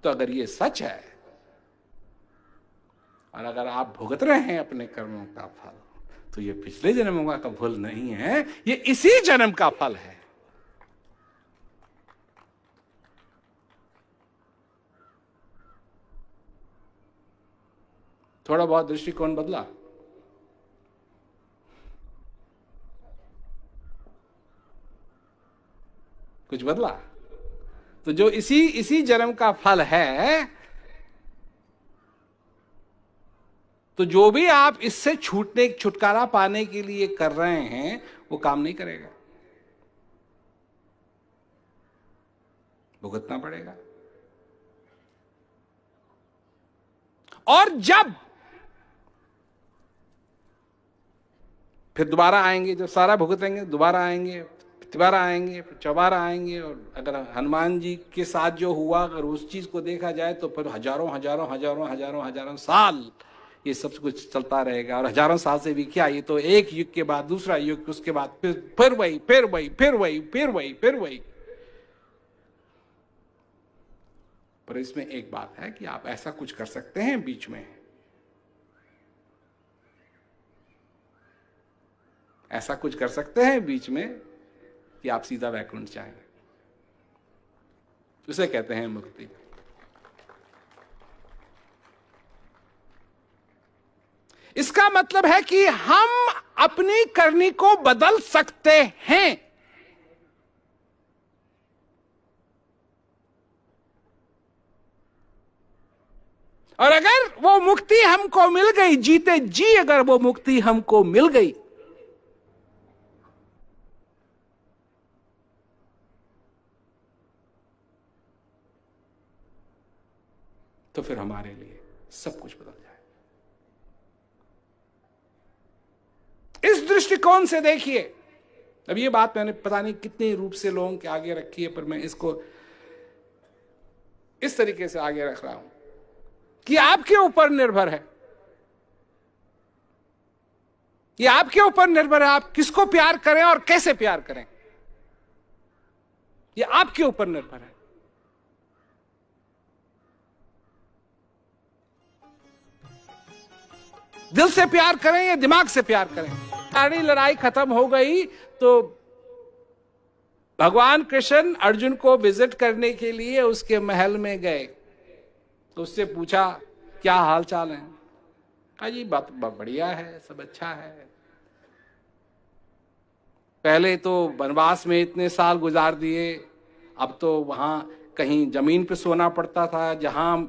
तो अगर ये सच है और अगर आप भुगत रहे हैं अपने कर्मों का फल, तो ये पिछले जन्मों का फल नहीं है, ये इसी जन्म का फल है। थोड़ा बहुत दृष्टिकोण बदला, कुछ बदला, तो जो इसी जन्म का फल है, तो जो भी आप इससे छुटकारा पाने के लिए कर रहे हैं वो काम नहीं करेगा, भुगतना पड़ेगा। और जब फिर दोबारा आएंगे, जब सारा भुगतेंगे, दोबारा आएंगे, तिबारा आएंगे, फिर चौबारा आएंगे। और अगर हनुमान जी के साथ जो हुआ, अगर उस चीज को देखा जाए तो फिर हजारों साल ये सब कुछ चलता रहेगा। और हजारों साल से भी क्या, ये तो एक युग के बाद दूसरा युग, उसके बाद फिर वही। पर इसमें एक बात है कि आप ऐसा कुछ कर सकते हैं बीच में, ऐसा कुछ कर सकते हैं बीच में कि आप सीधा वैकुंठ जाएंगे। उसे कहते हैं मुक्ति। इसका मतलब है कि हम अपनी करनी को बदल सकते हैं। और अगर वो मुक्ति हमको मिल गई, जीते जी अगर वो मुक्ति हमको मिल गई, तो फिर हमारे लिए सब कुछ बदल जाए। इस दृष्टिकोण से देखिए। अब ये बात मैंने पता नहीं कितने रूप से लोगों के आगे रखी है, पर मैं इसको इस तरीके से आगे रख रहा हूं कि आपके ऊपर निर्भर है, ये आपके ऊपर निर्भर है आप किसको प्यार करें और कैसे प्यार करें, ये आपके ऊपर निर्भर है। दिल से प्यार करें या दिमाग से प्यार करें। सारी लड़ाई खत्म हो गई तो भगवान कृष्ण अर्जुन को विजिट करने के लिए उसके महल में गए, तो उससे पूछा क्या हाल चाल है। कहा जी बात बढ़िया है, सब अच्छा है। पहले तो वनवास में इतने साल गुजार दिए, अब तो वहां कहीं जमीन पे सोना पड़ता था, जहां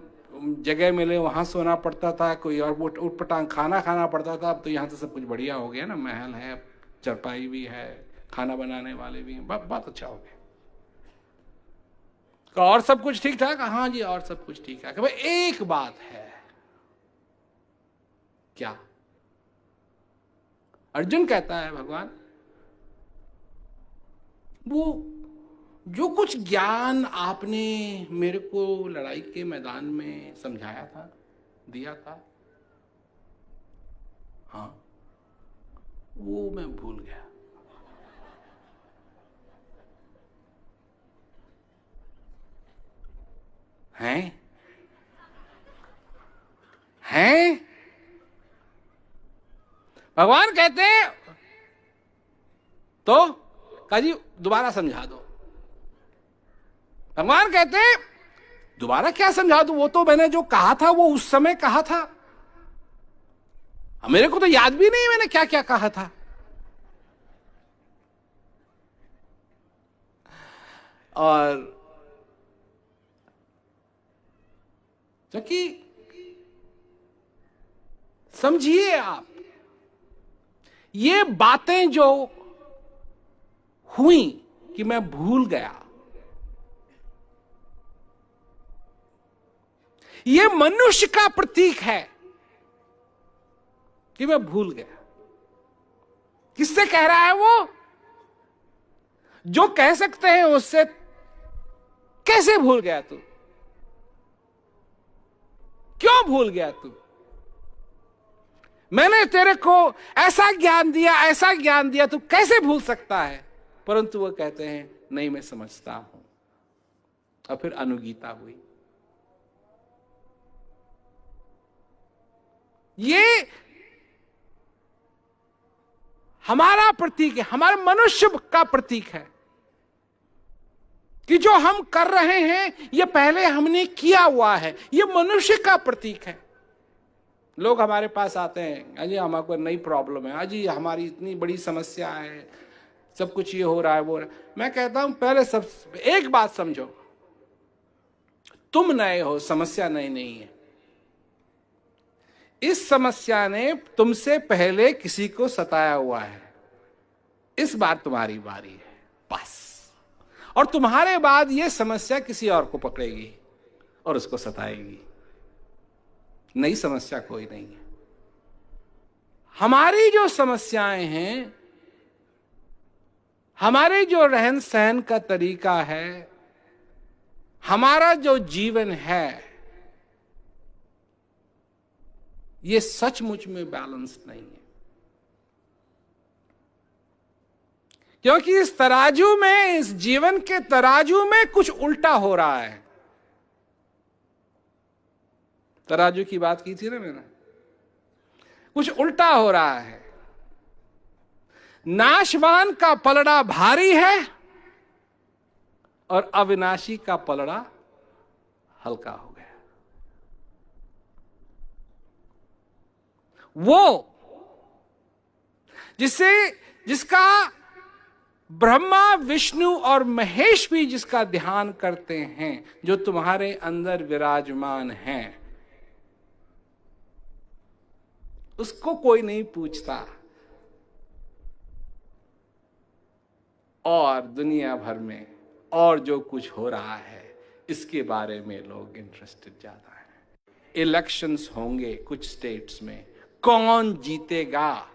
जगह मिले वहां सोना पड़ता था, कोई और उटपटांग खाना पड़ता था। अब तो यहाँ तो सब कुछ बढ़िया हो गया ना, महल है, चरपाई भी है, खाना बनाने वाले भी हैं, बहुत अच्छा हो गया। और सब कुछ ठीक ठाक? हाँ जी और सब कुछ ठीक ठाक है। भाई एक बात है, क्या? अर्जुन कहता है भगवान वो जो कुछ ज्ञान आपने मेरे को लड़ाई के मैदान में समझाया था, दिया था, हाँ वो मैं भूल गया। हैं? भगवान कहते हैं तो कहा जी दोबारा समझा दो। भगवान कहते हैं दोबारा क्या समझा दूं, वो तो मैंने जो कहा था वो उस समय कहा था, मेरे को तो याद भी नहीं मैंने क्या क्या कहा था। और क्योंकि समझिए आप, ये बातें जो हुई कि मैं भूल गया, ये मनुष्य का प्रतीक है कि मैं भूल गया। किससे कह रहा है वो? जो कह सकते हैं उससे। कैसे भूल गया तू? क्यों भूल गया तू? मैंने तेरे को ऐसा ज्ञान दिया, तू कैसे भूल सकता है? परंतु वो कहते हैं नहीं मैं समझता हूं। और फिर अनुगीता हुई। ये हमारा प्रतीक है, हमारे मनुष्य का प्रतीक है कि जो हम कर रहे हैं ये पहले हमने किया हुआ है, ये मनुष्य का प्रतीक है। लोग हमारे पास आते हैं, अजी हमारे नई प्रॉब्लम है, अजी हमारी इतनी बड़ी समस्या है, सब कुछ ये हो रहा है वो रहा है। मैं कहता हूं पहले सब एक बात समझो, तुम नए हो, समस्या नई नहीं है। इस समस्या ने तुमसे पहले किसी को सताया हुआ है, इस बार तुम्हारी बारी है बस। और तुम्हारे बाद यह समस्या किसी और को पकड़ेगी और उसको सताएगी। नई समस्या कोई नहीं है। हमारी जो समस्याएं हैं, हमारे जो रहन सहन का तरीका है, हमारा जो जीवन है, ये सचमुच में बैलेंस नहीं है। क्योंकि इस तराजू में, इस जीवन के तराजू में कुछ उल्टा हो रहा है। तराजू की बात की थी ना मैंने, कुछ उल्टा हो रहा है। नाशवान का पलड़ा भारी है और अविनाशी का पलड़ा हल्का हो गया। वो जिसका ब्रह्मा, विष्णु और महेश भी जिसका ध्यान करते हैं, जो तुम्हारे अंदर विराजमान हैं, उसको कोई नहीं पूछता। और दुनिया भर में और जो कुछ हो रहा है इसके बारे में लोग इंटरेस्टेड ज्यादा हैं। इलेक्शंस होंगे कुछ स्टेट्स में, कौन जीतेगा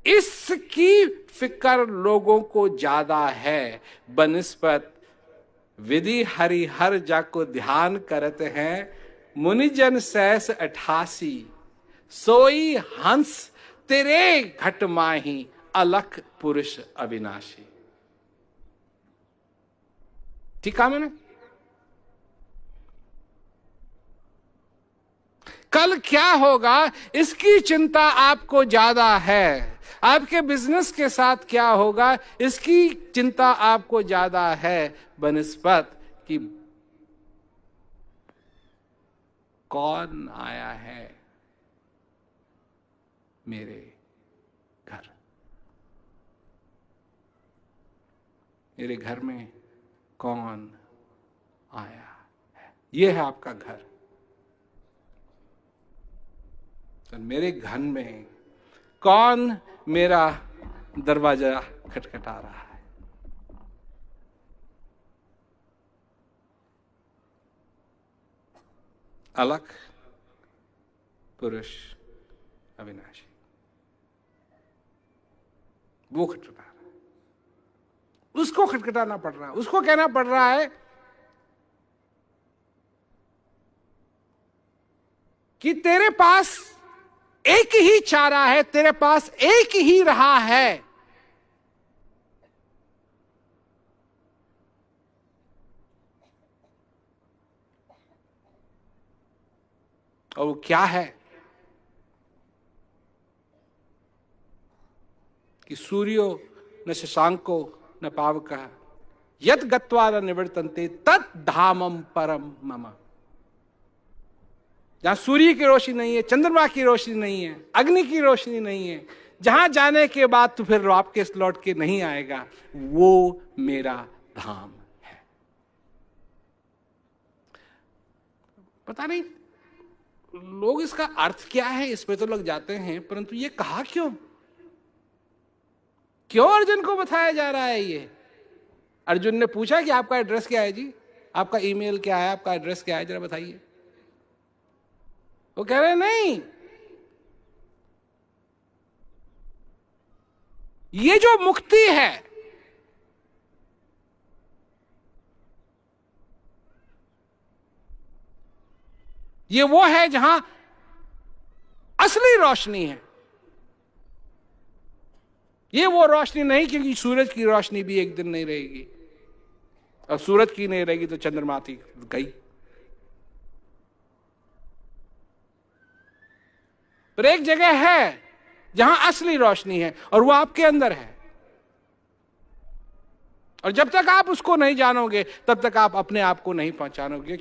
इसकी फिक्र लोगों को ज्यादा है बनिस्बत विधि हरिहर जाको ध्यान करते हैं। मुनिजन सहस 88 सोई हंस तेरे घट माही अलख पुरुष अविनाशी। ठीक है मैंने? कल क्या होगा इसकी चिंता आपको ज्यादा है। आपके बिजनेस के साथ क्या होगा इसकी चिंता आपको ज्यादा है बनिस्बत कि कौन आया है मेरे घर। मेरे घर में कौन आया है, यह है आपका घर। तो मेरे घर में कौन मेरा दरवाजा खटखटा रहा है। अलख पुरुष अविनाशी, वो खटखटा रहा है, उसको खटखटाना पड़ रहा है, उसको कहना पड़ रहा है कि तेरे पास एक ही चारा है, तेरे पास एक ही रहा है। और वो क्या है कि सूर्यो न शशांको न पावकः यत् गत्वा न निवर्तन्ते तत् धामम परम मम। जहां सूर्य की रोशनी नहीं है, चंद्रमा की रोशनी नहीं है, अग्नि की रोशनी नहीं है, जहां जाने के बाद तो फिर वापस लौट के नहीं आएगा, वो मेरा धाम है। पता नहीं लोग इसका अर्थ क्या है, इस पे तो लोग जाते हैं, परंतु ये कहा क्यों अर्जुन को बताया जा रहा है ये? अर्जुन ने पूछा कि आपका एड्रेस क्या है जी, आपका ईमेल क्या है, आपका एड्रेस क्या है, जरा बताइए। वो कह रहे नहीं, ये जो मुक्ति है ये वो है जहां असली रोशनी है। ये वो रोशनी नहीं क्योंकि सूरज की रोशनी भी एक दिन नहीं रहेगी, और सूरज की नहीं रहेगी तो चंद्रमा थी गई। पर एक जगह है जहां असली रोशनी है और वो आपके अंदर है। और जब तक आप उसको नहीं जानोगे तब तक आप अपने आप को नहीं पहचानोगे।